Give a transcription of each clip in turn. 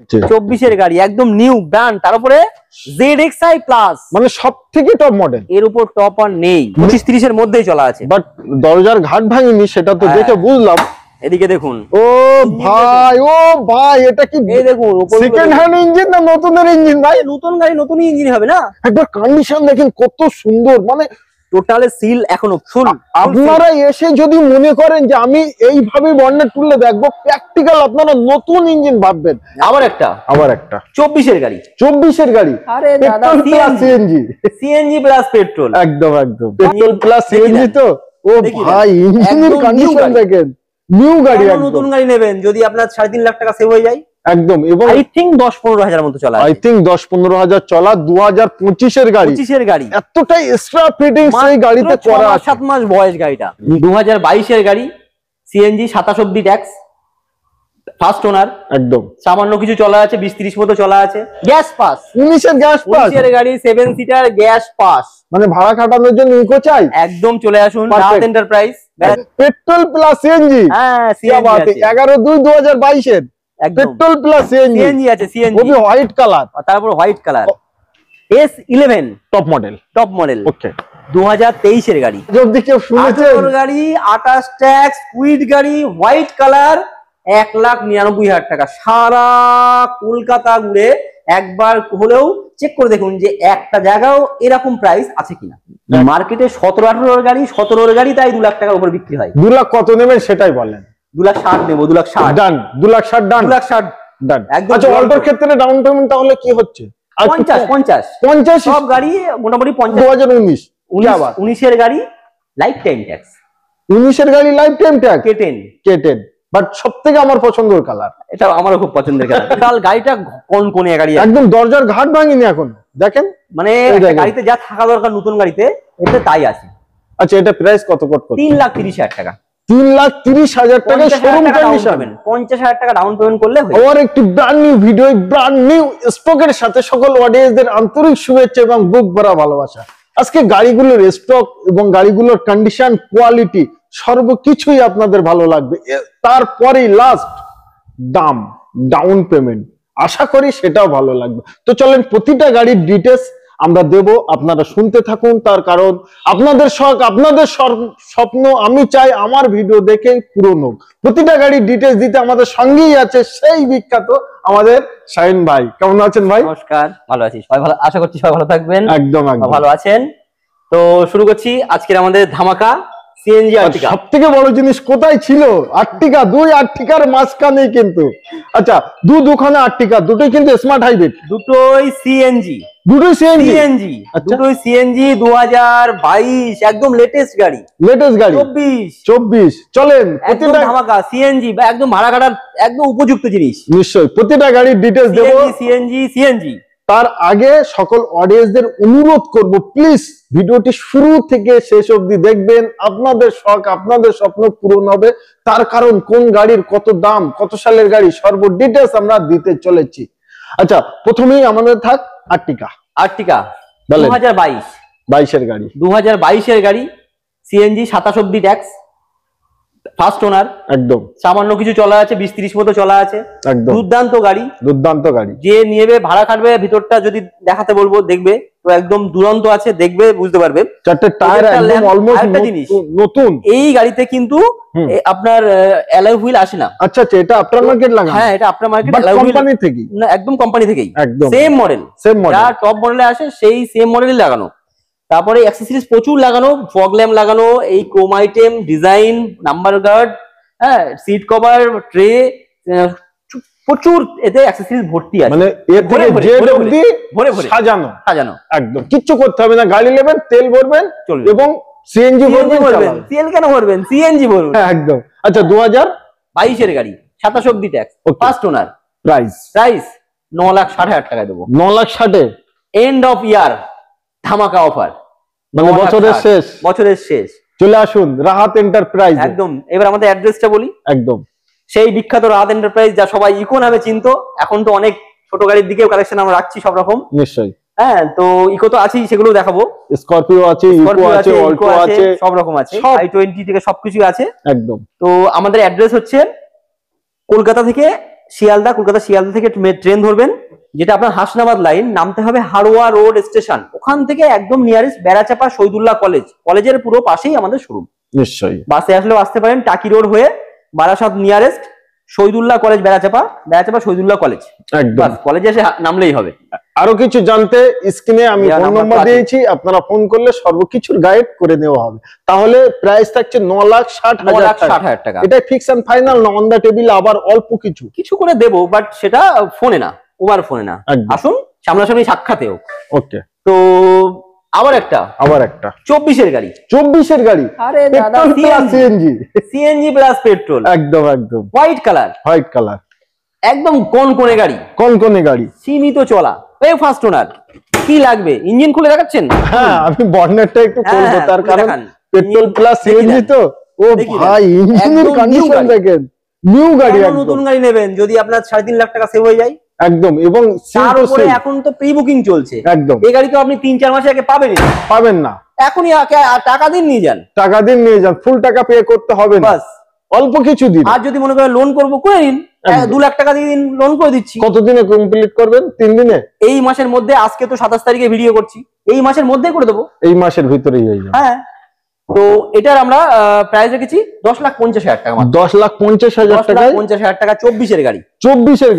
24 এর গাড়ি, একদম নিউ ব্র্যান্ড, তার উপরে ZXi প্লাস, মানে সবথেকে টপ মডেল, এর উপর টপ আর নেই। 25-30 এর মধ্যেই চলা আছে, বাট দরজার ঘাট ভাঙিনি সেটা তো দেখে বুঝলাম। এদিকে দেখুন, ও ভাই এটা কি এই দেখুন সেকেন্ড হ্যান্ড ইঞ্জিন না নতুনের ইঞ্জিন ভাই? নতুন গাড়ি নতুনই ইঞ্জিন হবে না? একবার কন্ডিশন দেখেন কত সুন্দর, মানে টোটালে সিল এখনো ফুল। আপনারা এসে যদি মনে করেন যে আমি এইভাবে বর্ণনা তুললে দেখবো, প্র্যাকটিক্যাল আপনারা নতুন ইঞ্জিন ভাববেন। আবার একটা 24 এর গাড়ি, 24 এর গাড়ি, আরে দাদা সিএনজি প্লাস পেট্রোল, একদম পেট্রোল প্লাস সিএনজি তো। ও ভাই ইঞ্জিনের কন্ডিশন দেখেন, নিউ গাড়ি, নতুন গাড়ি নেবেন যদি আপনার 3.5 লাখ টাকা সেভ হয়ে যায় একদম। এবং আই থিংক 10-15 হাজার মতো চলা, আই থিংক 10-15 হাজার চলা 2025 এর গাড়ি। 25 এর গাড়ি, এতটাই এক্সট্রা ফিটিংস এই গাড়িতে করা আছে। 7 মাস বয়স গাড়িটা, 2022 এর গাড়ি, সিএনজি, 27 অব্দি ট্যাক্স, ফার্স্ট ওনার, একদম সামান্য কিছু চলা আছে, 20-30 মতো চলা আছে। গ্যাস পাস, 19 এর গ্যাস পাস, 19 এর গাড়ি, 7 সিটার গ্যাস পাস, মানে ভাড়া খাটানোর জন্য ইকো চাই, একদম চলে আসুন রাত এন্টারপ্রাইজ। পেট্রোল প্লাস সিএনজি, হ্যাঁ সিএনজি আছে, 11/2/2022 এর পেট্রোল প্লাস সিএনজি আছে, সিএনজি ওবি হোয়াইট কালার, তারপর white colour, S11 top model. Okay 2023 এর গাড়ি, যদি কেউ শুনেছেন গাড়ি, 28 ট্যাক্স, কুইড গাড়ি, হোয়াইট কালার, 1,99,000 টাকা। সারা কলকাতা ঘুরে একবার হলেও চেক করে দেখুন যে একটা জায়গাও এরকম প্রাইস আছে কিনা। মার্কেটে 17-18 গাড়ি, 17 গাড়ি তাই 2 লাখ টাকার উপর বিক্রি হয়। 2 লাখ কত নেবেন সেটাই বলেন। 2,60,000 নেবো, 2,60,000 ডান, 2,60,000 ডান, 2,60,000 ডান। একদম। আচ্ছা অল্টোর ক্ষেত্রে ডাউন পেমেন্ট তাহলে কি হচ্ছে? 50 সব গাড়ি মোটামুটি 50। 2019 19 এর গাড়ি লাইফ টাইম ট্যাক্স, 19 এর গাড়ি life time tax, K10 but সবথেকে আমার পছন্দের কালার, এটা আমারও খুব পছন্দের কালার। টোটাল গাড়িটা কোন গাড়ি, একদম দরজার ঘাট ভাঙিনি এখন দেখেন, মানে গাড়িতে যা থাকা দরকার নতুন গাড়িতে এতে তাই আছে। আচ্ছা এটা প্রাইস কত 3,30,000 টাকা, 3,30,000 টাকা শোরুম কন্ডিশন, 50,000 টাকা ডাউন পেমেন্ট করলে হয়। আর একটি brand new video, brand new স্টকের সাথে সকল অডিয়েন্সদের আন্তরিক শুভেচ্ছা এবং বুক ভরা ভালোবাসা। আজকে গাড়িগুলোর স্টক এবং গাড়িগুলোর কন্ডিশন, কোয়ালিটি সর্বকিছুই আপনাদের ভালো লাগবে। তারপরেই লাস্ট দাম, ডাউন পেমেন্ট, আশা করি সেটাও ভালো লাগবে। তো চলেন প্রতিটা গাড়ির ডিটেলস আমরা দেব, আপনারা শুনতে থাকুন। তার কারণ আপনাদের শখ, আপনাদের স্বপ্ন, আমি চাই আমার ভিডিও দেখে পূরণ হোক। প্রতিটা গাড়ির ডিটেলস দিতে আমাদের সঙ্গেই আছে সেই বিখ্যাত আমাদের শাহিন ভাই। কেমন আছেন ভাই? নমস্কার, ভালো আছি, সবাই ভালো, আশা করছি সবাই ভালো থাকবেন। একদম ভালো আছেন। তো শুরু করছি আজকের আমাদের ধামাকা সিএনজি আর্টিকা। সবথেকে বড় জিনিস কোথায় ছিল? আর্টিকা, 2 আর্টিকার মাঝখানে কিন্তু। আচ্ছা দুখানে আর্টিকা, দুটোই কিন্তু স্মার্ট হাইব্রিড, দুটোই সিএনজি, 2022 একদম লেটেস্ট গাড়ি, 24 চলেন প্রতিটা ধামাকা সিএনজি, একদম ভাড়া কাটার একদম উপযুক্ত জিনিস। নিশ্চয়ই প্রতিটা গাড়ির ডিটেইলস দেব। সিএনজি তার আগে সকল অডিয়েন্সদের অনুরোধ করব, প্লিজ ভিডিওটি শুরু থেকে শেষ অবধি দেখবেন। আপনাদের শখ, আপনাদের স্বপ্ন পূরণ হবে। তার কারণ কোন গাড়ির কত দাম, কত সালের গাড়ি, সর্ব ডিটেইলস আমরা দিতে চলেছি। আচ্ছা প্রথমেই আমাদের থাক আর্টিকা 2022 এর গাড়ি, 2022 এর গাড়ি, সিএনজি, 27 অব্দি ট্যাক্স, ফার্স্ট ওনার, একদম সামান্য কিছু চলা আছে, 20-30 মতো চলা আছে, একদম দুর্দান্ত গাড়ি। যে নিয়ে ভাড়া খাটবে, ভিতরটা যদি দেখাতে বলবো দেখবে তো একদম দুরন্ত আছে, দেখবে বুঝতে পারবে। চারটে টায়ার একদম অলমোস্ট নতুন। এই গাড়িতে কিন্তু আপনার অ্যালয় হুইল আসে না। আচ্ছা এটা আফটার মার্কেট লাগানো? হ্যাঁ এটা আফটার মার্কেট, কোম্পানি থেকেই, না একদম কোম্পানি থেকেই, একদম সেম মডেল, যা টপ মডেলে আসে সেই সেম মডেলই লাগানো। তারপরে অ্যাক্সেসরিজ প্রচুর লাগানো, ফগ ল্যাম্প লাগানো, এই chrome item, design, number guard, হ্যাঁ সিট কভার, ট্রে, প্রচুর এতে অ্যাক্সেসরিজ ভর্তি আছে। মানে এর থেকে জেড অবধি সাজানো একদম, কিচ্ছু করতে হবে না। গাড়ি নেবেন, তেল ভরবেন এবং সিএনজি ভরবেন। তেল কেন ভরবেন, সিএনজি ভরবেন একদম। আচ্ছা 2022 এর গাড়ি, 27 অব্দি ট্যাক্স, ফার্স্ট ওনার, প্রাইস 9,60,000 টাকা দেবো। 9,60,000 এন্ড অফ ইয়ার ধামাকা অফার, মানে বছরের শেষ চলে আসুন রাহাত এন্টারপ্রাইজ। একদম। এবার আমাদের অ্যাড্রেসটা বলি। একদম সেই বিখ্যাত রাহাত এন্টারপ্রাইজ, যা সবাই ইকো নামে চিনতো, এখন তো অনেক ছোট গাড়ির দিকেও কালেকশন আমরা রাখছি সব রকম। নিশ্চয়ই, হ্যাঁ তো ইকো তো আছেই, সেগুলো দেখাবো। স্করপিও আছে, ইকো আছে, অল্টো আছে, সব রকম আছে, i20 থেকে সবকিছু আছে। একদম। তো আমাদের অ্যাড্রেস হচ্ছে কলকাতা থেকে শিয়ালদা, কলকাতা শিয়ালদা থেকে ট্রেন ধরবেন, যেটা আপনার হাসনাবাদ লাইন, নামতে হবে হাড়োয়া রোড স্টেশন। ওখান থেকে একদম নিয়ারেস্ট বেড়াচাপা শহীদুল্লাহ কলেজ, কলেজের পুরো পাশেই আমাদের শোরুম। নিশ্চয়ই বাসে আসলেও আসতে পারেন, টাকি রোড হয়ে Barasat nearest Shahidullah college, Berachampa Shahidullah college, একদম কলেজে এসে নামলেই হবে। আরো কিছু জানতে স্ক্রিনে আমি ফোন নাম্বার দিয়েছি, আপনারা ফোন করলে সর্বকিছুর গাইড করে নেওয়া হবে। তাহলে প্রাইস থাকছে 9,60,000 টাকা। এটা ফিক্স এন্ড ফাইনাল না, অন দা টেবিল আবার অল্প কিছু করে দেবো, বাট সেটা ফোনে না, ওভার ফোনে না, আসুন সামনাসামনি সাক্ষাতেও। ওকে, তো আবার একটা 24-এর গাড়ি। 24-এর গাড়ি, আরে দাদা, সিএনজি প্লাস পেট্রোল, একদম হোয়াইট কালার, একদম কনকনে গাড়ি, সীমিত চলা, এই ফার্স্ট ওনার। কি লাগবে, ইঞ্জিন খুলে দেখাচ্ছেন? হ্যাঁ, আমি বর্নেটটা একটু খুলবো, তার কারণ পেট্রোল প্লাস সিএনজি তো। ও ভাই, ইঞ্জিনের কন্ডিশন দেখেন, নিউ গাড়ি, নতুন গাড়ি নেবেন যদি আপনার 3.5 লাখ টাকা সেভ হয়ে যায় একদম। এবং তার উপরে এখন তো প্রি বুকিং চলছে একদম। এই গাড়ি তো আপনি 3-4 মাস আগে পাবেন না, এখনই টাকা দিন নিয়ে যান, ফুল টাকা পে করতে হবে না, বাস অল্প কিছু দিন। আর যদি মনে করেন লোন করবো, করে নিন, 2 লাখ টাকা দিয়ে দিন, লোন করে দিচ্ছি। কতদিনে কমপ্লিট করবেন? 3 দিনে। এই মাসের মধ্যে, আজকে তো 27 তারিখে ভিডিও করছি, এই মাসের মধ্যেই করে দেবো, এই মাসের ভিতরেই হয়ে যাবে। হ্যাঁ, তো এটার আমরা প্রাইস রেখেছি 10,50,000 টাকা, 10,50,000 টাকা, 50,000 টাকা। 24-এর গাড়ি,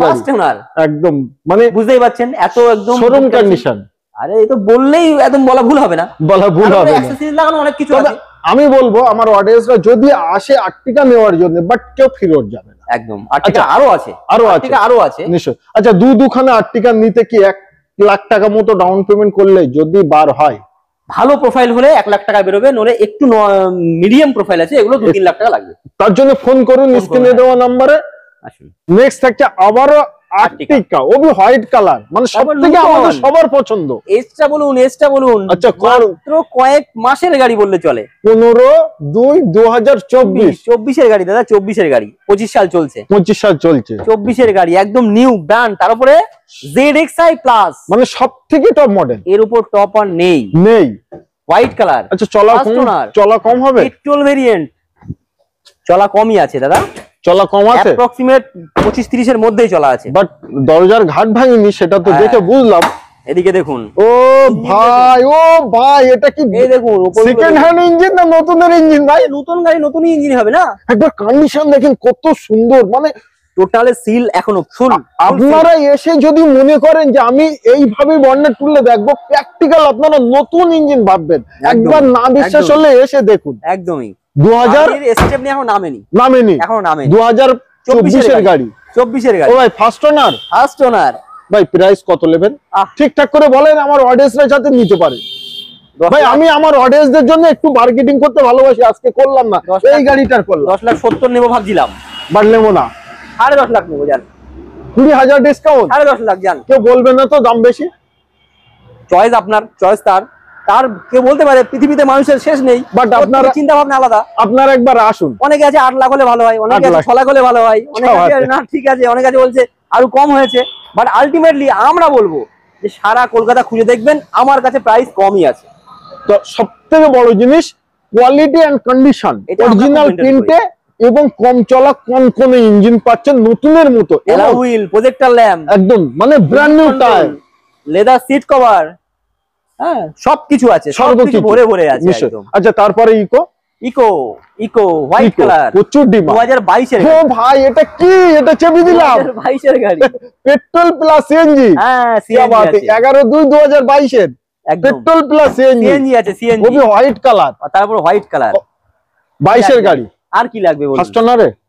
ফার্স্ট ওনার, একদম মানে বুঝতেই পারছেন, এত একদম শোরুম কন্ডিশন। আরে এই তো বললেই একদম বলা ভুল হবে না, অ্যাকসেসরিজ লাগানো অনেক কিছু আছে। আমি বলবো আমার অডিয়েন্সরা যদি আসে আর্টিকা নেওয়ার জন্য, বাট কেউ ফেরত যাবে না, একদম। আর্টিকা আরো আছে নিশ্চয়। আচ্ছা, দুখানা আর্টিকা নিতে কি 1 লাখ টাকা মতো ডাউন পেমেন্ট করলে যদি বার হয়? ভালো প্রোফাইল হলে 1 লাখ টাকা বেরোবে, নলে একটু মিডিয়াম প্রোফাইল আছে, এগুলো 2-3 লাখ টাকা লাগবে। তার জন্য ফোন করুন স্ক্রিনে দেওয়া নম্বরে। নেক্সট থাকছে আবারও আর্টিকা, ওবি হোয়াইট কালার, মানে সবথেকে আমাদের সবার পছন্দ। এসটা বলুন। আচ্ছা, মাত্র কয়েক মাসের গাড়ি বললে চলে, 15/2/2024 এর গাড়ি দাদা, 24-এর গাড়ি, 25 সাল চলছে, 24-এর গাড়ি, একদম নিউ ব্র্যান্ড, তার উপরে ZXi প্লাস, মানে সবথেকে টপ মডেল, এর উপর টপ আর নেই। White colour. আচ্ছা, চলা কম হবে? পেট্রোল ভেরিয়েন্ট, চলা কমই আছে দাদা, চলা কম আছে, অ্যাপ্রক্সিমেট 25-30 এর মধ্যেই চলা আছে, বাট দরজার ঘাট ভাঙিনি, সেটা তো দেখে বুঝলাম। এদিকে দেখুন, ও ভাই এটা কি, এই দেখুন, সেকেন্ড হ্যান্ড ইঞ্জিন না নতুনের ইঞ্জিন? ভাই, নতুন গাড়ি নতুনই ইঞ্জিন হবে না? একবার কন্ডিশন দেখেন কত সুন্দর, মানে টোটালে সিল এখনো ফুল। আপনারা এসে যদি মনে করেন যে আমি এইভাবে বর্ণেট তুললে দেখবো, প্র্যাকটিক্যাল আপনারা নতুন ইঞ্জিন ভাববেন। একবার না বিশ্বাস হলে এসে দেখুন। একদমই 2000 স্টেপ নিয়ে এখন নামেনি, এখনো নামেনি। 2024-এর গাড়ি, 24-এর গাড়ি। ও ভাই, ফার্স্ট ওনার। ভাই, প্রাইস কত নেবেন ঠিকঠাক করে বলেন, আমার অডিয়েন্সরা যাতে নিতে পারে। ভাই, আমি আমার অডিয়েন্সদের জন্য একটু মার্কেটিং করতে ভালোবাসি, আজকে করলাম না, এই গাড়িটার করলাম। 10,70,000 নেবো ভাবছিলাম, বাট নেবো না, 10.5 লাখ নেবো, জান 20,000 ডিসকাউন্ট, 10.5 লাখ, জান। কেউ বলবে না তো দাম বেশি? চয়েস আপনার, চয়েস তার কেউ বলতে পারে, পৃথিবীতে মানুষের শেষ নেই, বাট আপনার চিন্তা ভাবনা আলাদা। আপনারা একবার আসুন। অনেকে আছে 8 লাখ হলে ভালো হয়, অনেকে আছে 6 লাখ হলে ভালো হয়, অনেকে আছে না ঠিক আছে, অনেকে আছে বলছে আরো কম হয়েছে, বাট আলটিমেটলি আমরা বলবো যে সারা কলকাতা খুঁজে দেখবেন, আমার কাছে প্রাইস কমই আছে। তো সবথেকে বড় জিনিস কোয়ালিটি এন্ড কন্ডিশন, অরিজিনাল প্রিন্টে এবং কম চলা কনকনে ইঞ্জিন পাচ্ছেন নতুনের মতো, অ্যালয় হুইল, প্রজেক্টর ল্যাম্প, একদম মানে brand new tyre, leather seat cover, হ্যাঁ সবকিছু আছে, সবকিছু ভরে আছে একদম। আচ্ছা, তারপরে ইকো হোয়াইট কালার, প্রচুর ডিমান্ড, 2022-এর। ও ভাই, এটা কি, এটা চেপে দিলাম, 2022-এর গাড়ি, পেট্রোল প্লাস সিএনজি। হ্যাঁ, সিএনজি আছে, 11/2/2022-এর পেট্রোল প্লাস সিএনজি আছে, সিএনজি, ওবি হোয়াইট কালার, তারপর হোয়াইট কালার, 22-এর গাড়ি। আর কি লাগবে বলুন?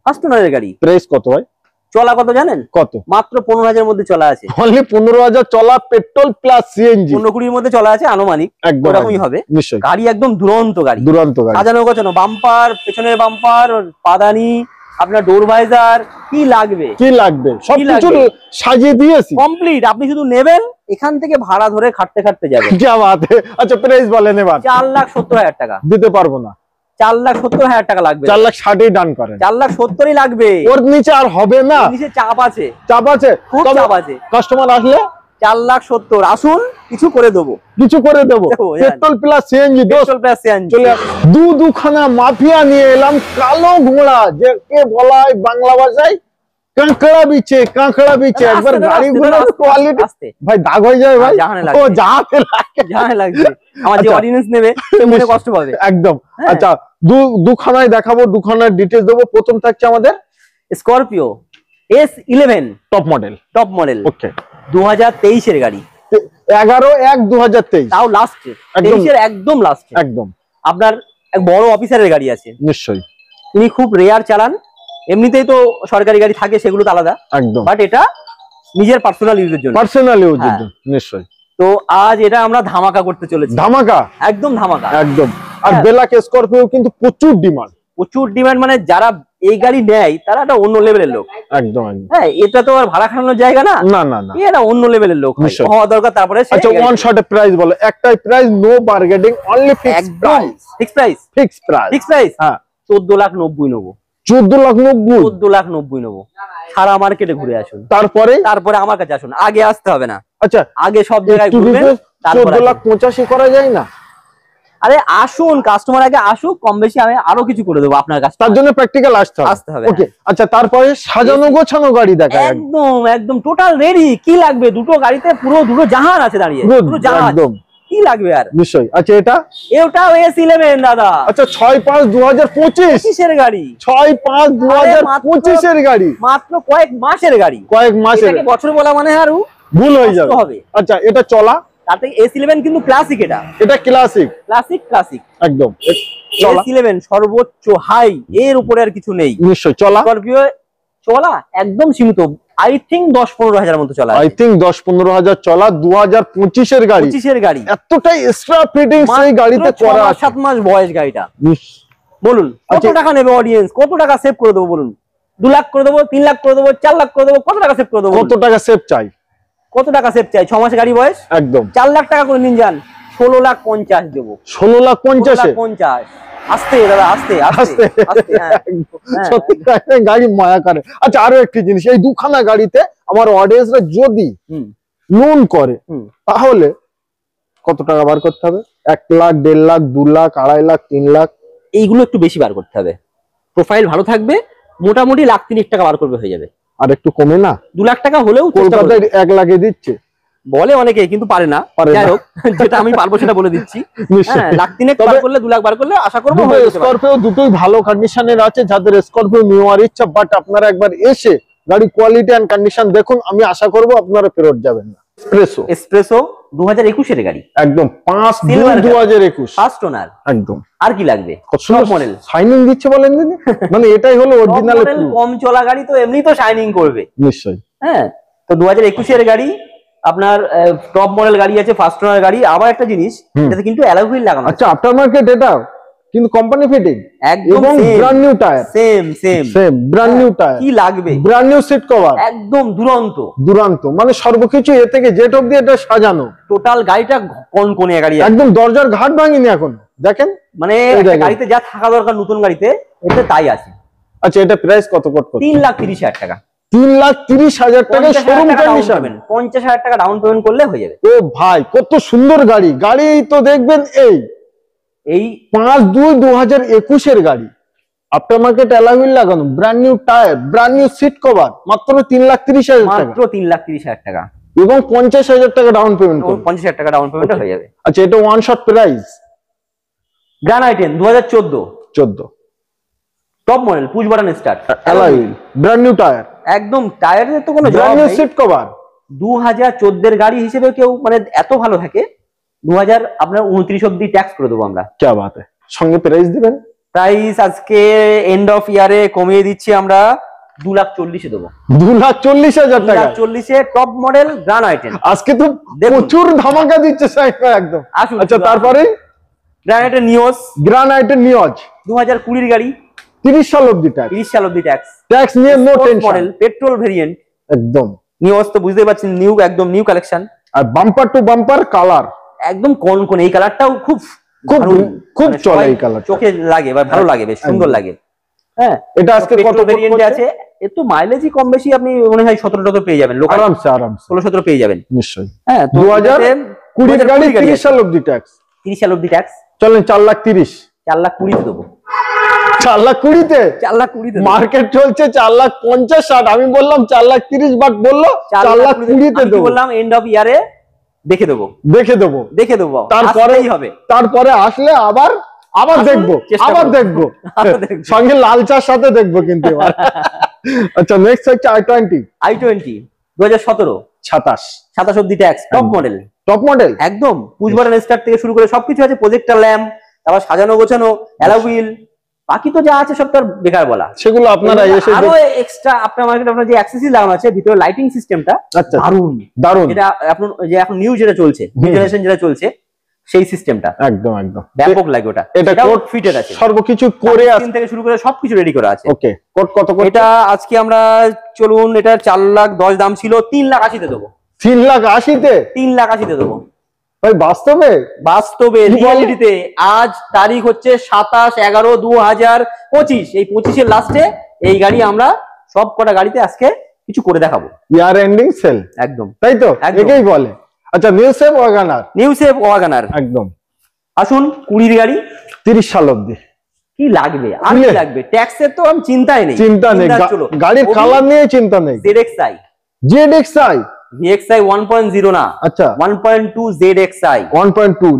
ফার্স্ট ওনারের গাড়ি। প্রাইস কত ভাই? চলা কত জানেন? কত? মাত্র 15,000 এর মধ্যে চলা আছে, অনলি 15,000 চলা, পেট্রোল প্লাস সিএনজি, 15-20 এর মধ্যে চলা আছে আনুমানিক, এরকমই হবে নিশ্চয়ই। গাড়ি একদম দুরন্ত গাড়ি, সাজানো গোছানো, বাম্পার, পেছনের বাম্পার, পাদানি, আপনার ডোর ভাইজার, কি লাগবে সবকিছু সাজিয়ে দিয়েছি কমপ্লিট। আপনি শুধু নেবেন, এখান থেকে ভাড়া ধরে খাটতে যাবেন। কি বাত। আচ্ছা, প্রাইস বলেন এবার। 4,70,000 টাকা দিতে পারবো না, 4,70,000 টাকা লাগবে, 4,60,000 ডান করেন। 4,70,000 লাগবে, ওর নিচে আর হবে না, নিচে চাপ আছে, খুব চাপ আছে। কাস্টমার আসলে 4,70,000 আসুন, কিছু করে দেবো, পেট্রোল প্লাস সিএনজি, চলে দুখানা মাফিয়া নিয়ে এলাম, কালো ঘোড়া, যে কে বলা হয় বাংলা ভাষায় কাঁকড়া বিছে একবার গাড়িগুলোর কোয়ালিটি ভাই দাগ হয়ে যায় ভাই, ও জাহানে লাগছে আমার যে অডিয়েন্স নেবে সে মনে কষ্ট পাবে একদম। আচ্ছা দুখানায় দেখাবো, দুখানার ডিটেইলস দেবো। প্রথম থাকছে আমাদের Scorpio S11 top model okay 2023 এর গাড়ি, 11/1/2023, তাও লাস্ট 23 এর একদম লাস্ট একদম। আপনার এক বড় অফিসারের গাড়ি আছে নিশ্চয়ই, তিনি খুব রেয়ার চালান, এমনিতেই তো সরকারি গাড়ি থাকে সেগুলো তো আলাদা একদম, বাট এটা নিজের পার্সোনাল ইউজের জন্য, নিশ্চয়ই। তো আজ এটা আমরা ধামাকা করতে চলেছি, ধামাকা একদম। আর বেলাক স্করপিও কিন্তু প্রচুর ডিমান্ড, মানে যারা এই গাড়ি নেয় তারা একটা অন্য লেভেলের লোক, একদম। হ্যাঁ, এটা তো আর ভাড়া খাটানোর জায়গা না, এটা অন্য লেভেলের লোক হওয়া দরকার। তারপরে আচ্ছা ওয়ান শটে প্রাইস বলো, একটাই price, no bargaining, only fix price. হ্যাঁ 14,90,000 নেবো, 14,90,000 নেবো। সারা মার্কেটে ঘুরে আসুন, তারপরে আমার কাছে আসুন, আগে আসতে হবে না। আচ্ছা আগে সব জায়গায় ঘুরবেন, 14,85,000 করা যায় না? আরে আসুন, কাস্টমার আগে আসুক, কম বেশি আমি আরো কিছু করে দেবো আপনার কাছে, তার জন্য প্র্যাকটিক্যাল আসতে হবে। ওকে, আচ্ছা তারপরে সাজানো গোছানো গাড়ি দেখা, একদম টোটাল রেডি। কি লাগবে? দুটো গাড়িতে পুরো দুটো জাহাজ আছে দাঁড়িয়ে, দুটো জাহাজ, কি লাগবে আর? নিশ্চয়ই। আচ্ছা এটাও S11 দাদা। আচ্ছা 6/5/2025 এর গাড়ি, 6/5/2025 এর গাড়ি, মাত্র কয়েক মাসের গাড়ি, বছর বলা মানে আরো ভুল হয়ে যাবে। আচ্ছা এটা চলা, তাতে S11 কিন্তু ক্লাসিক, এটা ক্লাসিক একদম। S11 সর্বোচ্চ হাই, এর উপরে আর কিছু নেই। নিশ্চয়ই চলা, স্করপিও চলা একদম সীমিত, আই থিঙ্ক 10-15 মতো চলা, 10-15 চলা। 2025 এর গাড়ি, এতটাই এক্সট্রা ফিটিংস এই গাড়িতে করা, 7 মাস বয়স গাড়িটা। বলুন কত টাকা নেবে অডিয়েন্স, কত টাকা সেভ করে দেবো বলুন? 2 লাখ করে দেবো, 3 লাখ করে দেবো, 4 লাখ করে দেবো, কত টাকা সেভ করে দেবো? কত টাকা সেভ চাই? 6 মাসে গাড়ি বয়স, একদম 4 লাখ টাকা করে নিন যান, 16,50,000 দেবো। 16,50,000 আস্তে দাদা, আস্তে। সত্যি গাড়ি মায়া করে। আচ্ছা আরো একটি জিনিস, এই দুখানা গাড়িতে আমার অডিয়েন্সরা যদি লোন করে তাহলে কত টাকা বার করতে হবে? 1 লাখ, 1.5 লাখ, 2 লাখ, 2.5 লাখ, 3 লাখ? এইগুলো একটু বেশি বার করতে হবে, প্রোফাইল ভালো থাকবে, মোটামুটি 1,03,000 টাকা বার করবে, হয়ে যাবে। আর একটু কমে না? 2 লাখ টাকা হলেও কলকাতায় 1 লাখে দিচ্ছে বলে অনেকে, কিন্তু পারে না। যাই হোক, যেটা আমি পারবো সেটা বলে দিচ্ছি। 1,03,000 বার করলে, 2 লাখ বার করলে আশা করবো স্করপিও দুটোই ভালো কন্ডিশনের আছে। যাদের স্করপিও নেওয়ার ইচ্ছা, বাট আপনারা একবার এসে গাড়ি কোয়ালিটি এন্ড কন্ডিশন দেখুন, আমি আশা করবো আপনারা ফেরত যাবেন না। এসপ্রেসো 2021 এর গাড়ি, একদম 5/2/2021 ফার্স্ট ওনার, একদম। আর কি লাগবে? টপ মডেল শাইনিং দিচ্ছে বলেন দিদি, মানে এটাই হলো অরিজিনাল। কম চলা গাড়ি তো এমনি তো শাইনিং করবে, নিশ্চয়ই। হ্যাঁ, তো 2021 এর গাড়ি, আপনার টপ মডেল গাড়ি আছে, ফার্স্ট ওনার গাড়ি। আবার একটা জিনিস, এটাতে কিন্তু অ্যালয় হুইল লাগানো। আচ্ছা আফটার মার্কেট, এটা কিন্তু কোম্পানি ফিটিং, একদম brand new tyre, same brand new tyre. কি লাগবে? ব্র্যান্ড নিউ সিট কভার, একদম দুরন্ত, মানে সর্বকিছু এ থেকে জেড অবধি এটা সাজানো। টোটাল গাড়িটা কনকনে গাড়ি, একদম দরজার ঘাট ভাঙিনি এখন, দেখেন মানে গাড়িতে যা থাকা দরকার নতুন গাড়িতে, এতে তাই আছে। আচ্ছা এটা প্রাইস কত করতে? 3,30,000 টাকা। 3,30,000 টাকা শোরুম কন্ডিশন, 50,000 টাকা ডাউন পেমেন্ট করলে হয়ে যাবে। ও ভাই কত সুন্দর গাড়ি তো দেখবেন। এই 5/2/2021 এর গাড়ি, আফটার মার্কেট অ্যালয় হুইল লাগানো, brand new tyre, brand new seat cover, মাত্র 3,30,000 টাকা, মাত্র 3,30,000 টাকা, এবং 50,000 টাকা ডাউন পেমেন্ট, 50,000 টাকা ডাউন পেমেন্ট হয়ে যাবে। আচ্ছা এটা one shot price. Grand আইটেন 2014 top model, push button start, alloy wheel, brand new tyre, একদম টায়ারের তো কোনো ব্র্যান্ড নিউ সিট কভার। 2014 এর গাড়ি হিসেবে কেউ মানে এত ভালো থাকে, 2000 আপনার 29 অব্দি ট্যাক্স করে দেবো আমরা। কি বাত है, সঙ্গে প্রাইস দিবেন? প্রাইস আজকে এন্ড অফ ইয়ারে কমিয়ে দিচ্ছি আমরা, 2,40,000 দেবো। 2,40,000 টাকা, 2,40,000 টপ মডেল গ্র্যান্ড আইটেন। আজকে তো প্রচুর ধামাকা দিচ্ছে সাইড একদম। আচ্ছা তারপরে গ্র্যান্ড আইটেন নিওস, 2020 এর গাড়ি, 30 সাল অবধি ট্যাক্স নিয়ে no tension, model petrol variant, একদম নিওস তো বুঝতেই পারছেন, একদম নিউ কালেকশন। আর বাম্পার টু বাম্পার কালার, একদম কোন এই কালারটাও খুব চলে, এই কালার চোখে লাগে বা ভালো লাগে, বেশ সুন্দর লাগে। হ্যাঁ, এটা আজকে কত ভেরিয়েন্ট আছে? একটু মাইলেজই কম বেশি, আপনি মনে হয় 17 পেয়ে যাবেন, আরামসে 16-17 পেয়ে যাবেন নিশ্চয়ই। হ্যাঁ, 2020 এর গাড়ি, 30 সাল অবধি ট্যাক্স, 30 সাল অবধি ট্যাক্স। চলেন 4,30,000, 4,20,000 দেবো। 4,20,000-তে 4,20,000 মার্কেট চলছে 4,50,000-60। আমি বললাম 4,30,000, বাট বললো 4,20,000-তে আমি দেবো। বললাম এন্ড অফ ইয়ারে দেখে দেবো তারপরে আসতেই হবে। তারপরে আসলে আবার আসুন, দেখবো, চেষ্টা আবার করবো। দেখবো আবার দেখবো। সঙ্গে লাল চার সাথে দেখবো কিন্তু এবার। আচ্ছা, নেক্সট হচ্ছে i20 i20 2017 27 অব্দি tax, top model, top model একদম পুশ বাটন স্টার্ট থেকে শুরু করে সবকিছু আছে, প্রজেক্টর ল্যাম্প, তারপর সাজানো গোছানো অ্যালয় হুইল, বাকি তো যা আছে সব তার বেকার বলা। সেগুলো আপনারা এসে আরো এক্সট্রা আপনার মার্কেটে আপনার যে অ্যাক্সেসরিজ লাগানো আছে ভিতরে লাইটিং সিস্টেমটা আচ্ছা দারুণ দারুণ, এটা আপনার যে এখন নিউ যেটা চলছে, জেনারেশন যেটা চলছে সেই সিস্টেমটা একদম ব্যাপক লাগে। ওটা এটা কোড ফিটেড আছে, সর্বকিছু করে স্ক্রিন থেকে শুরু করে সবকিছু রেডি করা আছে। ওকে, কোড কত করে? এটা আজকে আমরা চলুন, এটা 4,10,000 দাম ছিল, 3,80,000-তে দেবো। 3,80,000-তে? 3,80,000-তে দেবো ভাই বাস্তবে রিয়ালিটিতে। আজ তারিখ হচ্ছে 27/11/2025। এই 25-এর লাস্টে এই গাড়ি আমরা সব কটা গাড়িতে আজকে কিছু করে দেখাবো। ইয়ার এন্ডিং সেল, একদম তাই তো, একদম। একেই বলে। আচ্ছা, নিউ সেভ ওয়াগনার একদম আসুন, 20-র গাড়ি 30 সাল অব্দি কি লাগবে আর কি লাগবে, ট্যাক্সের তো আমি চিন্তা নেই। চলো, গাড়ির কালার নিয়ে চিন্তা নেই। ZXi VXi 1.0 না, আচ্ছা 1.2 ZXi 1.2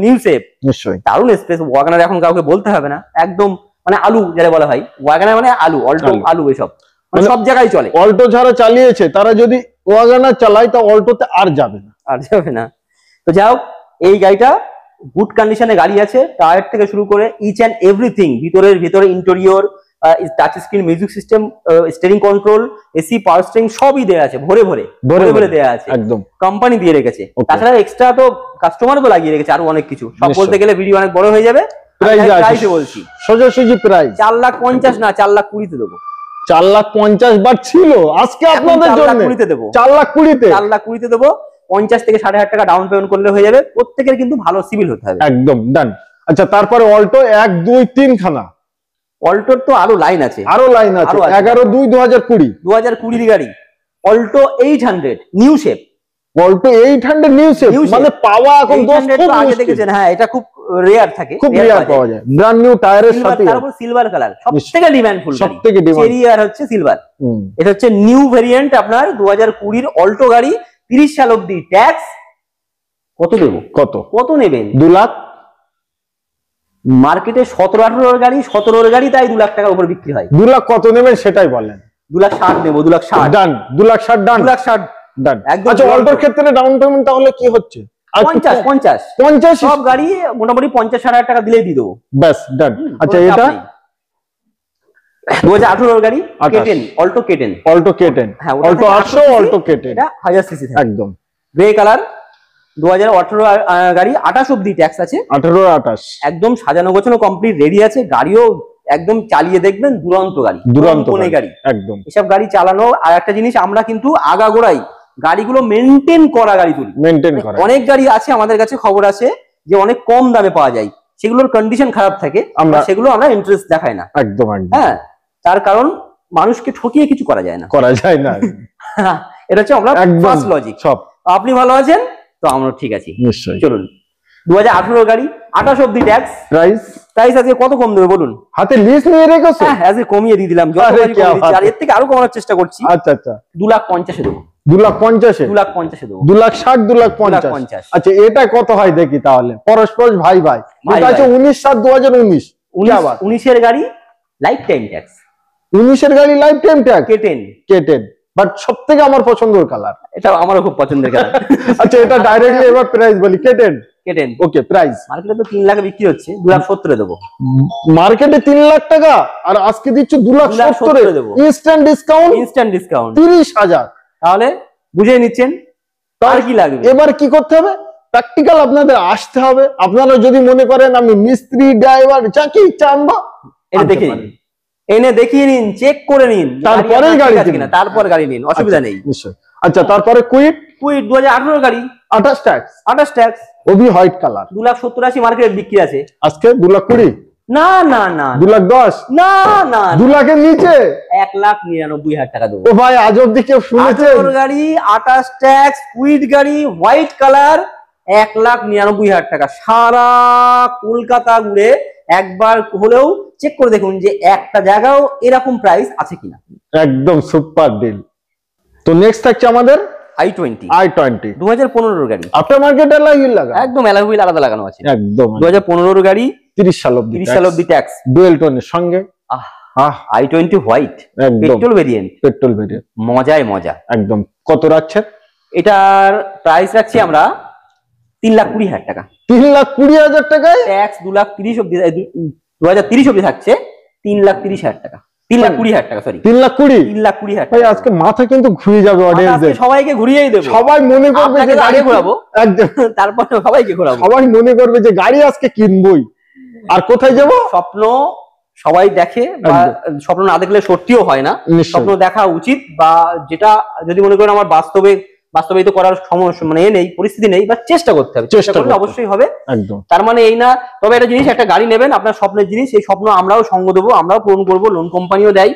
নিউ সেভ। নিশ্চয়ই দারুণ স্পেস। ওয়াগনার এখন কাউকে বলতে হবে না, একদম মানে আলু যারা বলা হয়, ওয়াগনার মানে আলু, অল্টো আলু, এসব মানে সব জায়গায় চলে। অল্টো যারা চালিয়েছে তারা যদি ওয়াগনার চালায় তা অল্টোতে আর যাবে না। তো যাই হোক, এই গাড়িটা গুড কন্ডিশনে গাড়ি আছে, টায়ার থেকে শুরু করে ইচ অ্যান্ড এভরিথিং, ভিতরে interior, touch screen, music system, steering control, AC, power steering সবই দেয়া আছে, ভরে দেয়া আছে, একদম কোম্পানি দিয়ে রেখেছে। তাছাড়া এক্সট্রা তো কাস্টমার তো লাগিয়ে রেখেছে আরো অনেক কিছু, সব বলতে গেলে ভিডিও অনেক বড় হয়ে যাবে। প্রাইসে বলছি, সোজাসুজি প্রাইস 4,50,000 না, 4,20,000-তে দেবো। 4,50,000 বাট ছিল, আজকে আপনাদের জন্য 4,20,000-তে দেবো। 4,20,000 দেবো। 50 থেকে 5,500 টাকা ডাউন পেমেন্ট করলে হয়ে যাবে। প্রত্যেকের কিন্তু ভালো সিভিল হতে হবে। একদম ডান। আচ্ছা, তারপরে অল্টো 1, 2, 3 খানা। অল্টোর তো আরো লাইন আছে। 11/2/2020 2020-র গাড়ি Alto 800 new shape. Alto 800 new shape মানে পাওয়া এখন দোস্ত খুব আগে দেখেছেন। হ্যাঁ, এটা খুব রেয়ার থাকে, খুব রেয়ার পাওয়া যায়। ব্র্যান্ড নিউ টায়ারের সাথে, তারপর সিলভার কালার, সবথেকে ডিমান্ডফুল গাড়ি, সবথেকে ডিমান্ড চেরি আর হচ্ছে সিলভার। এটা হচ্ছে নিউ ভেরিয়েন্ট আপনার 2020-র অল্টো গাড়ি, 30 সাল অবধি ট্যাক্স। কত দেবো? কত নেবেন? 2 লাখ। মার্কেটে 17-18-র গাড়ি, 17-র গাড়ি তাই 2 লাখ টাকার উপর বিক্রি হয়। 2 লাখ কত নেবেন সেটাই বলেন। 2,60,000 দেবো। 2,60,000 ডান। 2,60,000 ডান। 2,60,000 ডান। একদম। আচ্ছা, অল্টোর ক্ষেত্রে ডাউন পেমেন্ট তাহলে কি হচ্ছে? 50 সব গাড়ি মোটামুটি 50-60,000 টাকা দিলেই দিয়ে দেবো, ব্যাস ডান। আচ্ছা, এটা 2018-র গাড়ি, K10 অল্টো K10। হ্যাঁ, অল্টো 800 অল্টো K10 এটা 1000 সিসি একদম গ্রে কালার। 2018 গাড়ি, 28 অব্দি ট্যাক্স আছে। 18-28 একদম সাজানো গোছানো কমপ্লিট রেডি আছে। গাড়িও একদম চালিয়ে দেখবেন, দুরন্ত গাড়ি গাড়ি একদম। এসব গাড়ি চালানো। আর একটা জিনিস, আমরা কিন্তু আগাগোড়াই গাড়িগুলো মেনটেন করা গাড়ি তুলি। অনেক গাড়ি আছে আমাদের কাছে, খবর আছে যে অনেক কম দামে পাওয়া যায়, সেগুলোর কন্ডিশন খারাপ থাকে, সেগুলো আমরা ইন্টারেস্ট দেখাই না। একদম। হ্যাঁ, তার কারণ মানুষকে ঠকিয়ে কিছু করা যায় না। এটা হচ্ছে আমরা ফার্স্ট লজিক। সব আপনি ভালো আছেন তো আমরা ঠিক আছি। নিশ্চয়ই। চলুন, 2018 গাড়ি, 28 অব্দি ট্যাক্স। প্রাইস আজকে কত কম দেবে বলুন? হাতে লিস্ট নিয়ে রেখেছো? হ্যাঁ, আজকে কমিয়ে দিয়ে দিলাম, আর এর থেকে আরো কমানোর চেষ্টা করছি। আচ্ছা, 2,50,000 দেবো। 2,50,000 2,50,000 দেবো। 2,60,000 2,50,000। আচ্ছা, এটা কত হয় দেখি তাহলে, পরস্পর ভাই। এটা আছে 19/7/2019। 19-এর গাড়ি লাইফ টাইম ট্যাক্স। 19-এর গাড়ি life time tax. K10 but সব থেকে আমার পছন্দের কালার, এটা আমারও খুব পছন্দের কালার। আচ্ছা, এটা ডাইরেক্টলি এবার প্রাইস বলি। K10 ওকে, প্রাইস মার্কেটে তো 3 লাখে বিক্রি হচ্ছে, 2,70,000 দেবো। মার্কেটে 3 লাখ টাকা, আর আজকে দিচ্ছ 2,70,000 দেবো। Instant discount 30,000। তাহলে বুঝে নিচ্ছেন আর কি লাগবে। এবার কি করতে হবে? প্র্যাকটিক্যাল আপনাদের আসতে হবে। আপনারা যদি মনে করেন আমি মিস্ত্রি, ড্রাইভার, চাকি চানবা, এটা দেখে নিন, এনে দেখিয়ে নিন, চেক করে নিন, তারপরে গাড়ি কিনা, তারপর গাড়ি নিন, অসুবিধা নেই। নিশ্চয়ই। আচ্ছা, তারপরে কুইট 2018 গাড়ি, 28 ট্যাক্স, ওবি হোয়াইট কালার। 2,70,000 মার্কেটে বিক্রি আছে আজকে 2,20,000। না, 2,10,000 না, 2 লাখের নিচে 1,99,000 টাকা দেবো। ও ভাই, আজ অব্দি কেউ শুনেছে? গাড়ি, 28 ট্যাক্স, কুইট গাড়ি, হোয়াইট কালার, 1,99,000 টাকা। সারা কলকাতা ঘুরে একবার হলেও চেক করে দেখুন যে একটা জায়গাও এরকম প্রাইস আছে কিনা। একদম সুপার ডিল। তো নেক্সট থাকছে আমাদের i20 2015 গাড়ি, আফটার মার্কেট অ্যালয় লাগা, একদম অ্যালয় হুইল আলাদা লাগানো আছে, একদম 2015 গাড়ি, 30 সাল অবধি, 30 সাল অবধি ট্যাক্স, ডুয়েল টোনের সঙ্গে। i20 হোয়াইট একদম পেট্রোল ভেরিয়েন্ট, পেট্রোল ভেরিয়েন্ট, মজায় মজা। একদম। কত রাখছেন? এটার প্রাইস রাখছি আমরা 3,20,000 টাকা। 3,20,000 টাকায় ট্যাক্স 2,30,000 অবধি, 2030 অবধি থাকছে 3,30,000 টাকা, 3,20,000 টাকা, সরি 3,20,000। 3,20,000 ভাই টাকা। আজকে মাথা কিন্তু ঘুরে যাবে অডিয়েন্সদের, সবাইকে ঘুরিয়েই দেবো, সবাই মনে করবে যে গাড়ি ঘোরাবো, একদম তারপর সবাইকে ঘোরাবো, সবাই মনে করবে যে গাড়ি আজকে কিনবই। আর কোথায় যাব? স্বপ্ন সবাই দেখে, বা স্বপ্ন না দেখলে সত্যিও হয় না, স্বপ্ন দেখা উচিত। বা যেটা যদি মনে করেন আমার বাস্তবায়িত করার সমস্যা মানে নেই, পরিস্থিতি নেই, বা চেষ্টা করতে হবে, চেষ্টা করলে অবশ্যই হবে। একদম। তার মানে এই না, তবে একটা জিনিস, একটা গাড়ি নেবেন আপনার স্বপ্নের জিনিস, এই স্বপ্ন আমরাও সঙ্গ দেবো, আমরাও পূরণ করবো, লোন কোম্পানিও দেয়,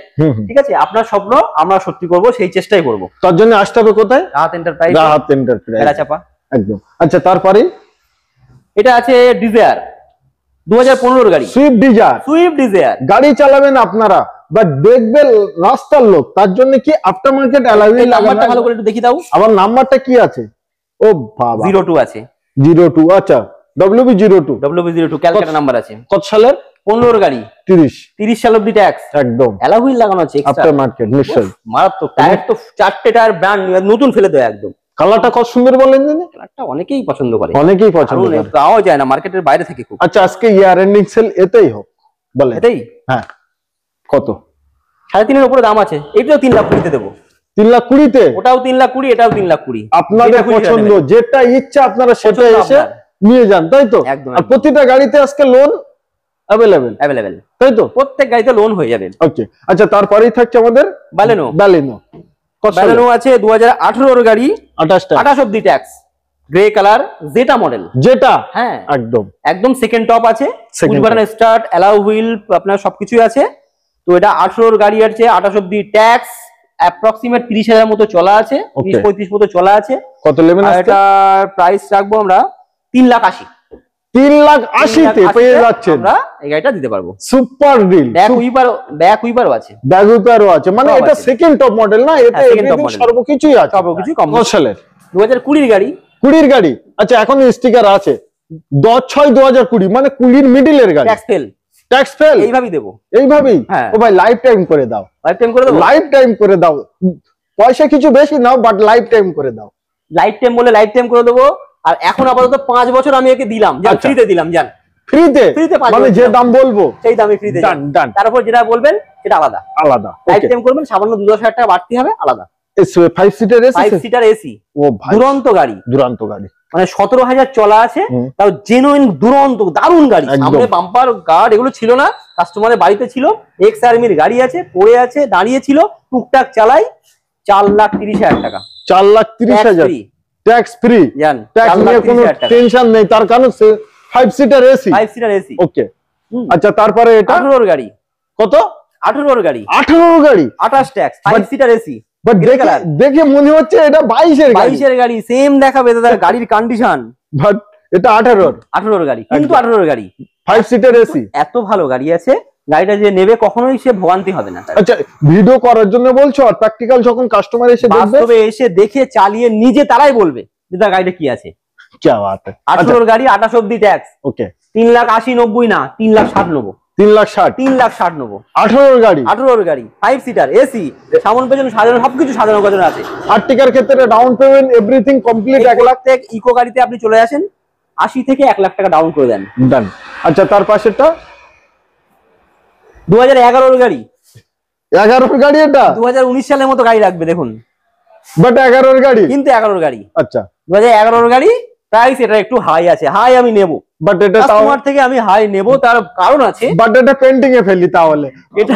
ঠিক আছে? আপনার স্বপ্ন আমরা সত্যি করবো, সেই চেষ্টাই করবো। তার জন্য আসতে হবে কোথায়? Rahat enterprise, Rahat enterprise, Elachapa. একদম। আচ্ছা, তারপরে এটা আছে ডিজায়ার, 2015 গাড়ি, সুইফট ডিজায়ার। গাড়ি চালাবেন আপনারা, বাট দেখবেন রাস্তার লোক, তার জন্য কি আফটার মার্কেট অ্যালয় হুইল নাম্বারটা ভালো করে একটু দেখি দাও। আবার নাম্বারটা কি আছে? ও বাবা, 02 আছে, 02। আচ্ছা, WB02 ক্যালকাটা নাম্বার আছে। কত সালের? 15 গাড়ি, 30 সাল অবধি ট্যাক্স, একদম অ্যালয় হুইল লাগানো আছে, আফটার মার্কেট নিশ্চয়ই মারাত্মক। টায়ার তো 4টে টায়ার ব্র্যান্ড নতুন ফেলে দেয় একদম। কালারটা কত সুন্দর বলেন জানি, কালারটা অনেকেই পছন্দ করে, অনেকেই পছন্দ করে, পাওয়া যায় না মার্কেটের বাইরে থেকে খুব। আচ্ছা, আজকে ইয়ার এন্ডিং সেল এতেই হোক বলে, এটাই। হ্যাঁ, কত? 3.5 উপরে দাম আছে। এটাও 3,20,000 দেবো। 3,20,000-তে? ওটাও 3,20,000, এটাও 3,20,000। আপনাদের পছন্দ, যেটা ইচ্ছা আপনারা সেটা এসে নিয়ে যান, তাই তো? আর প্রতিটা গাড়িতে আজকে লোন অ্যাভেলেবেল, তাই তো? প্রত্যেক গাড়িতে লোন হয়ে যাবে। ওকে। আচ্ছা, তারপরেই থাকছে আমাদের বালেনো আছে 2018 গাড়ি, 28 অবধি ট্যাক্স, গ্রে কালার, জেটা মডেল, যেটা, হ্যাঁ একদম সেকেন্ড টপ আছে, ফুল বাটন স্টার্ট, অ্যালাউ হুইল আপনার সবকিছুই আছে। তো এটা 18 গাড়ি আছে, 28 অবধি ট্যাক্স, অ্যাপ্রক্সিমেট 30,000 মতো চলা আছে, 30-35 মতো চলা আছে। কত নেবেন? এটার প্রাইস রাখবো আমরা 3,80,000। 3,80,000-তে পেয়ে যাচ্ছেন, আমরা এই গাড়িটা দিতে পারবো। Super deal. ব্যাক উইপারও আছে, মানে এটা সেকেন্ড টপ মডেল না, এতে এভরিথিং সর্বকিছুই আছে, সবকিছুই কম। কত সালের? 2020 গাড়ি, 20 গাড়ি। আচ্ছা, এখন স্টিকার আছে 10/6/2020, মানে 20 মিডলের গাড়ি, ট্যাক্স ফেল এইভাবেই দেবো, এইভাবেই। ও ভাই, লাইফ টাইম করে দাও, পয়সা কিছু বেশি নাও, বাট লাইফ টাইম করে দাও। লাইফ টাইম বলে লাইফ টাইম করে দেবো। আর এখন আপাতত 5 বছর আমি একে দিলাম, ফ্রিতে দিলাম, জান, ফ্রিতে, মানে যে দাম বলবো সেই দামে ফ্রিতে। ডান। তারপর যেটা বলবেন সেটা আলাদা। লাইফ টাইম করবেন, সামান্য 2,000 টাকা বাড়তি হবে, আলাদা। 5 সিটার এসি, ও ভাই, দুরন্ত গাড়ি, মানে 17,000 চলা আছে, তাও জেনুইন দুরন্ত দারুণ গাড়ি। সামনে বাম্পার গার্ড এগুলো ছিল না, কাস্টমারের বাড়িতে ছিল, এক্স আর্মির গাড়ি আছে, পড়ে আছে, দাঁড়িয়ে ছিল, টুকটাক চালাই। 4,30,000 টাকা, 4,30,000 ট্যাক্স ফ্রি, জান, ট্যাক্স নিয়ে কোনো টেনশন নেই, তার কারণ 5 সিটার এসি। ওকে। আচ্ছা, তারপরে এটা 18 গাড়ি, কত? 18 গাড়ি, 28 ট্যাক্স, 5 সিটার এসি। বাট দেখে মনে হচ্ছে এটা 22 এর গাড়ি, সেম দেখাবে দাদা গাড়ির কন্ডিশন, বাট এটা 18 গাড়ি, কিন্তু 18 গাড়ি, 5 সিটার এসি। এত ভালো গাড়ি আছে, গাড়িটা যে নেবে কখনোই সে ভোগান্তি হবে না। আচ্ছা, ভিডিও করার জন্য বলছো, আর প্র্যাকটিক্যাল যখন কাস্টমার এসে দেখবে, বাস্তবে এসে দেখে চালিয়ে নিজে তারাই বলবে যে তার গাড়িটা কি আছে। কি বাত है। 18 গাড়ি, 28 অবধি ট্যাক্স। ওকে। 3,80,90 না, 3,60,000 নেবো, 3,60,000 নেবো। 18 গাড়ি, 5 সিটার এসি, সামন পেছনে সাজানো, সবকিছু সাজানো গোছানো আছে। আর্টিকার ক্ষেত্রে down payment everything complete 1 lakh. Eco গাড়িতে আপনি চলে আসেন, 80 থেকে 1 লাখ টাকা ডাউন করে দেন, ডান। আচ্ছা, তার পাশেরটা 2011 গাড়ি, 11 গাড়ি, এটা 2019 সালের মতো গাড়ি লাগবে দেখুন, বাট 11 গাড়ি, কিন্তু 11 গাড়ি। আচ্ছা, 2011 গাড়ি, প্রাইস এটা একটু হাই আছে, হাই আমি নেব, বাট এটা কাস্টমার থেকে আমি হাই নেব, তার কারণ আছে, বাট এটা পেন্টিং এ ফেলি, তাহলে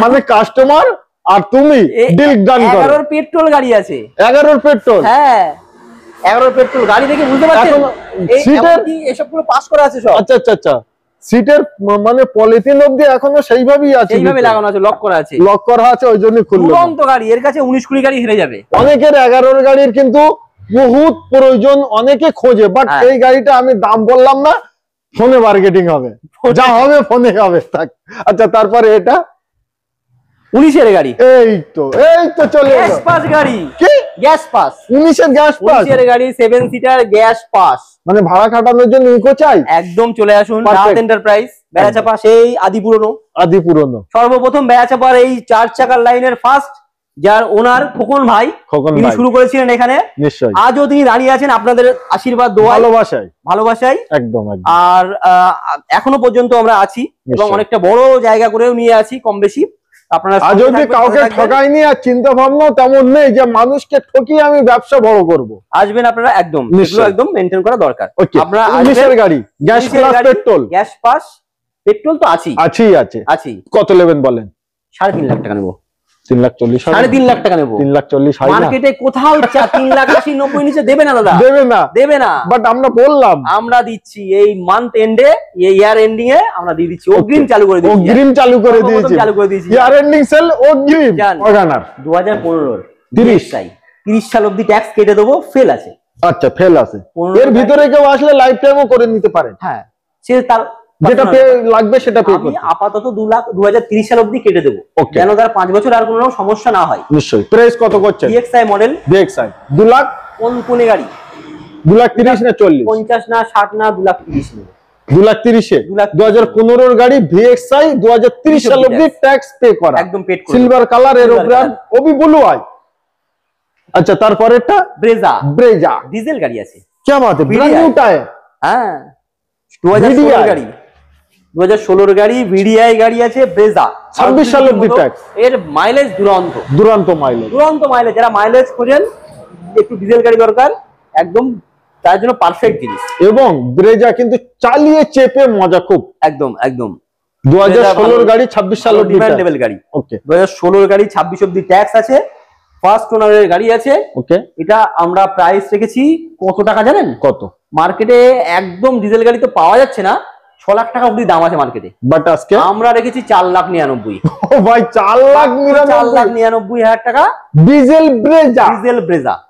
মানে কাস্টমার আর তুমি ডিল ডান করো। 11 পেট্রোল গাড়ি আছে, 11 পেট্রোল, হ্যাঁ 11 পেট্রোল গাড়ি দেখে বুঝতে পারছেন, এসব পুরো পাস করা আছে সব। আচ্ছা আচ্ছা আচ্ছা, সিটের মানে পলিথিন অবধি এখনো সেইভাবেই আছে, সেইভাবে লাগানো আছে, লক করা আছে, ওই জন্য খুললো। দুরন্ত গাড়ি, এর কাছে 19-20 গাড়ি হেরে যাবে। অনেকের 11 গাড়ির কিন্তু বহুত প্রয়োজন, অনেকে খোঁজে, বাট এই গাড়িটা আমি দাম বললাম না, ফোনে মার্কেটিং হবে, যা হবে ফোনে হবে। থাক। আচ্ছা তারপরে এটা 19 এর গাড়ি, এই তো চলে গ্যাস এলো। পাস গাড়ি, কি গ্যাস পাস, 19 এর গ্যাস পাস? 19 এর গাড়ি 7 সিটার গ্যাস পাস, মানে ভাড়া খাটানোর জন্য ইকো চাই? একদম চলে আসুন Perfect. রাহাত এন্টারপ্রাইজ বেড়াচাপা, সেই আদি পুরনো, আদি পুরনো। সর্বপ্রথম বেড়াচাপার এই 4 চাকার লাইনের ফার্স্ট, যার ওনার খোকন ভাই, খোকন তিনি ভাই শুরু করেছিলেন এখানে। নিশ্চয়ই, আজও তিনি দাঁড়িয়ে আছেন আপনাদের আশীর্বাদ দোয়ায়, ভালোবাসায়। একদম একদম। আর এখনো পর্যন্ত আমরা আছি এবং নিশ্চয়ই। অনেকটা বড় জায়গা করেও নিয়ে আছি কম বেশি। আপনারা আজ অব্দি কাউকে ঠকাইনি, আর চিন্তা ভাবনা তেমন নেই যে মানুষকে ঠকিয়ে আমি ব্যবসা বড় করব। আসবেন আপনারা, একদম এগুলো একদম মেনটেন করা দরকার। আপনারা 19 এর গাড়ি, gas plus petrol, gas pass petrol তো আছেই, আছে। কত নেবেন বলেন? 3.5 লাখ টাকা নেবো। 3,40,000? 3.5 লাখ টাকা নেবো। 3,40,000 মার্কেটে কোথাও 3,80,90 নিচে দেবে না দাদা, দেবে না। বাট আমরা বললাম আমরা দিচ্ছি এই মান্থ এন্ডে, এই ইয়ার এন্ডিং এ আমরা দিয়ে দিচ্ছি, অগ্রিম চালু করে দিচ্ছি, অগ্রিম চালু করে দিয়েছি, ইয়ার এন্ডিং সেল অগ্রিম। ওগানার 2015 30 সাল অবধি ট্যাক্স কেটে দেবো, ফেল আছে। আচ্ছা ফেল আছে, এর ভিতরে কেউ আসলে লাইফ টাইমও করে নিতে পারে। হ্যাঁ, সে তার যেটা পে লাগবে সেটা পে করতে। আপাতত 2 লাখ 2030 সাল অবধি কেটে দেবো, যেন তার 5 বছর আর কোনো সমস্যা না হয়। নিশ্চয়ই। প্রাইস কত করছেন? DXi মডেল, DXi 2 লাখ কোনে গাড়ি? 2,30,000 না 40? 50 না 60 না 2,30,000 নেবে। 2,30,000 2015 এর গাড়ি DXi 2030 সাল অবধি ট্যাক্স পে করা, একদম পেড করে, সিলভার কালার, এর উপরে ওবি ব্লু আই। আচ্ছা তারপরেরটা ব্রেজা ডিজেল গাড়ি আছে। কি বাত है, ব্র্যান্ড নিউ টায়ার। হ্যাঁ, 2016 গাড়ি, 2016 গাড়ি, ভিডিআই গাড়ি আছে, ব্রেজা 26 সাল অবধি ট্যাক্স। এর মাইলেজ দুরন্ত মাইলেজ। যারা মাইলেজ খোঁজেন, একটু ডিজেল গাড়ি দরকার, একদম তার জন্য পারফেক্ট জিনিস। এবং ব্রেজা কিন্তু চালিয়ে চেপে মজা খুব, একদম 2016 গাড়ি 26 সাল অবধি ডিমান্ড লেভেল গাড়ি। ওকে, 2016 গাড়ি 26 অবধি ট্যাক্স আছে, ফার্স্ট ওনারের গাড়ি আছে। ওকে, এটা আমরা প্রাইস রেখেছি কত টাকা জানেন? কত? মার্কেটে একদম ডিজেল গাড়ি তো পাওয়া যাচ্ছে না, 6 লাখ টাকা অবধি দাম আছে মার্কেটে, বাট আজকে আমরা রেখেছি 4,99,000। ও ভাই 4,99,000 টাকা ডিজেল ব্রেজা।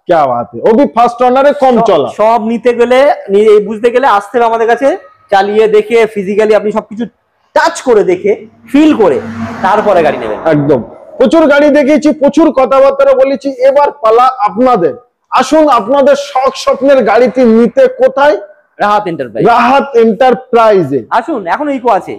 কি বাত है, ও ভি ফার্স্ট ওনারে কম চলা। সব নিতে গেলে, বুঝতে গেলে আসতে হবে আমাদের কাছে, চালিয়ে দেখে ফিজিক্যালি আপনি সবকিছু টাচ করে দেখে ফিল করে তারপরে গাড়ি নেবেন। একদম, প্রচুর গাড়ি দেখিয়েছি, প্রচুর কথাবার্তা বলেছি, এবার পালা আপনাদের। আসুন আপনাদের শখ স্বপ্নের গাড়িটি নিতে কোথায়? রাহাত এন্টারপ্রাইজে আসুন, এখন ইকো আছে।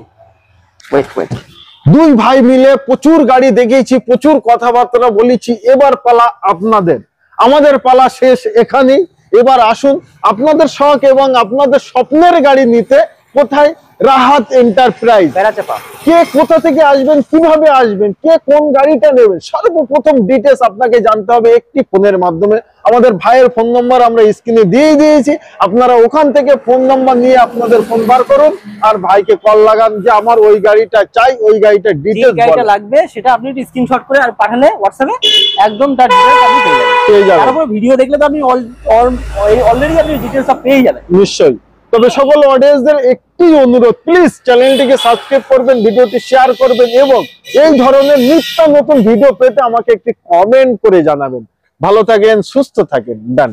দুই ভাই মিলে প্রচুর গাড়ি দেখিয়েছি, প্রচুর কথাবার্তা বলেছি, এবার পালা আপনাদের। আমাদের পালা শেষ এখানেই। এবার আসুন আপনাদের শখ এবং আপনাদের স্বপ্নের গাড়ি নিতে কোথায়? রাহাত এন্টারপ্রাইজ বেড়াচাপা। কে কোথা থেকে আসবেন, কিভাবে আসবেন, কে কোন গাড়িটা নেবেন, সর্বপ্রথম ডিটেলস আপনাকে জানতে হবে একটি ফোনের মাধ্যমে। আমাদের ভাইয়ের ফোন নম্বর আমরা স্ক্রিনে দিয়ে দিয়েছি, আপনারা ওখান থেকে ফোন নম্বর নিয়ে আপনাদের ফোন বার করুন আর ভাইকে কল লাগান যে আমার ওই গাড়িটা চাই, ওই গাড়িটা ডিটেলস গাড়িটা লাগবে, সেটা আপনি স্ক্রিনশট করে আর পাঠালে হোয়াটসঅ্যাপে একদম তার ডিটেলস আপনি পেয়ে যাবেন। তারপর ভিডিও দেখলে তো আপনি অলরেডি আপনি ডিটেলস সব পেয়ে যাবেন। নিশ্চয়ই। তবে সকল অডিয়েন্সদের একটি অনুরোধ, প্লিজ চ্যানেলটিকে সাবস্ক্রাইব করবেন, ভিডিওটি শেয়ার করবেন এবং এই ধরনের নিত্য নতুন ভিডিও পেতে আমাকে একটি কমেন্ট করে জানাবেন। ভালো থাকেন, সুস্থ থাকেন। ডান।